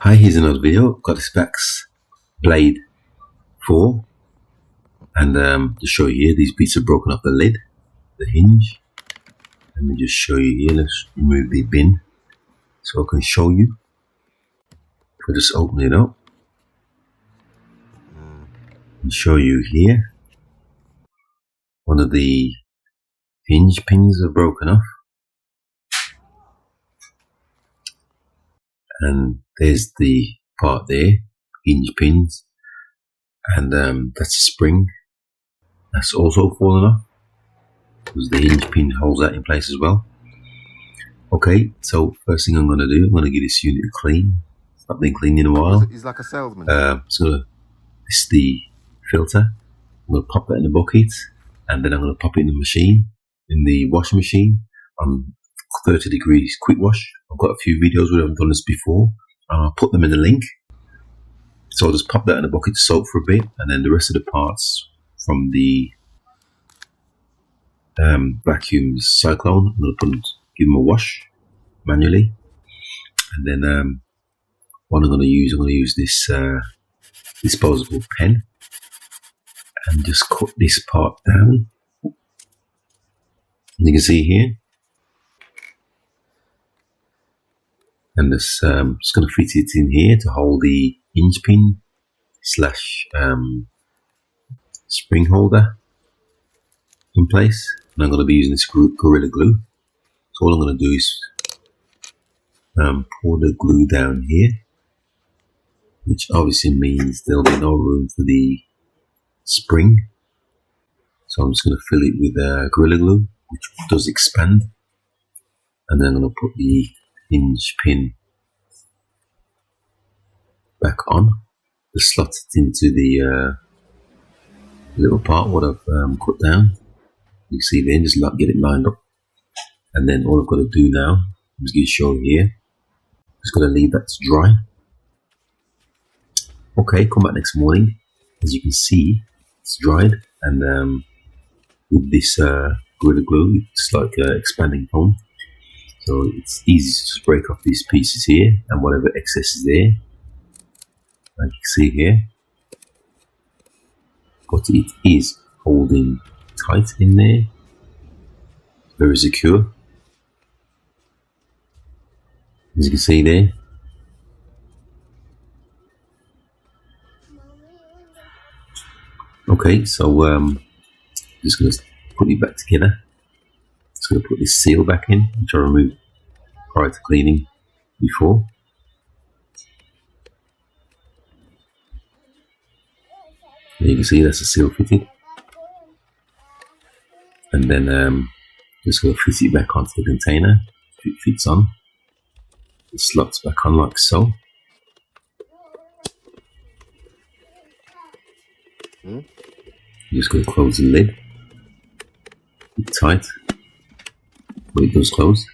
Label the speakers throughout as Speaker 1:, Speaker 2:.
Speaker 1: Hi, here's another video. Got the specs blade 4, and to show you here, these bits are broken off the lid, the hinge. Let me just show you here. Let's remove the bin so I can show you. If I just open it up and show you here, one of the hinge pins are broken off, and there's the part there, hinge pins, and that's a spring that's also fallen off because the hinge pin holds that in place as well. Okay, so first thing I'm going to do, I'm going to give this unit a clean. It's not been cleaned in a while.
Speaker 2: He's like a salesman.
Speaker 1: So this is the filter. I'm going to pop that in the bucket, and then I'm going to pop it in the machine, in the washing machine on 30 degrees quick wash. I've got a few videos where I've done this before, and I'll put them in the link. So I'll just pop that in the bucket to soak for a bit, and then the rest of the parts from the vacuum cyclone, I'm going to give them a wash manually, and then what I'm going to use this disposable pen and just cut this part down. And you can see here, and this just going to fit it in here to hold the hinge pin slash spring holder in place. And I'm going to be using this Gorilla Glue. So all I'm going to do is pour the glue down here, which obviously means there'll be no room for the spring. So I'm just going to fill it with Gorilla Glue, which does expand. And then I'm going to put the hinge pin back on, just slot it into the little part what I've cut down. You see there, just get it lined up, and then all I've got to do now, I'm just going to show you here, just got to leave that to dry. Okay, come back next morning. As you can see, it's dried, and with this Gorilla Glue, it's like expanding foam, so it's easy to just break off these pieces here and whatever excess is there, like you see here. But it is holding tight in there, very secure, as you can see there. Okay, so just going to put it back together. Just going to put this seal back in, which I removed prior to cleaning before. You can see that's the seal fitted, and then just going to fit it back onto the container. It fits on, it slots back on like so. I'm just going to close the lid. It's tight, but it does close.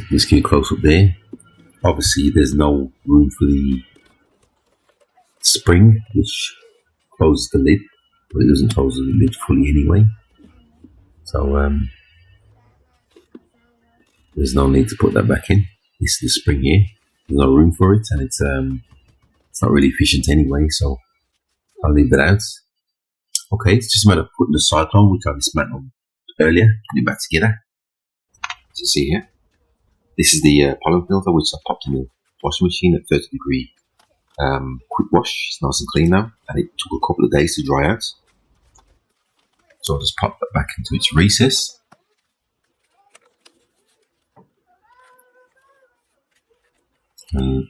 Speaker 1: Just keep close up there. Obviously there's no room for the spring which closes the lid, but it doesn't close the lid fully anyway, so there's no need to put that back in. This is the spring here, there's no room for it, and it's not really efficient anyway, so I'll leave that out. Okay, it's just a matter of putting the cyclone, which I dismantled earlier, putting it back together. As you see here, this is the pollen filter, which I popped in the washing machine at 30 degree quick wash. It's nice and clean now, and it took a couple of days to dry out. So I'll just pop that back into its recess. And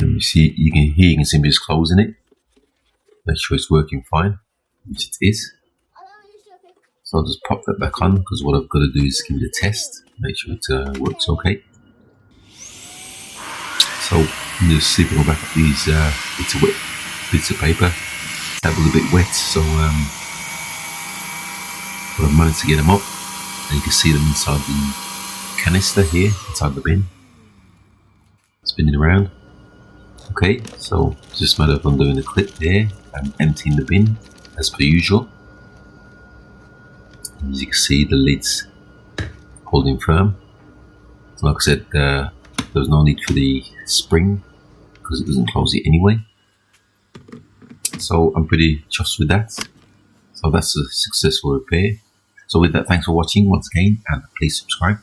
Speaker 1: let me see, you can see me just closing it. Make sure it's working fine, which it is. So I'll just pop that back on, because what I've got to do is give it a test, make sure it works okay. So I'm just see if I can go back up these bits of paper. That was a bit wet, so but I've managed to get them up, and you can see them inside the canister here, inside the bin, spinning around. Okay, so it's just a matter of undoing the clip there and emptying the bin as per usual. As you can see, the lid's holding firm. So like I said, there was no need for the spring because it doesn't close it anyway. So I'm pretty chuffed with that. So that's a successful repair. So with that, thanks for watching once again, and please subscribe.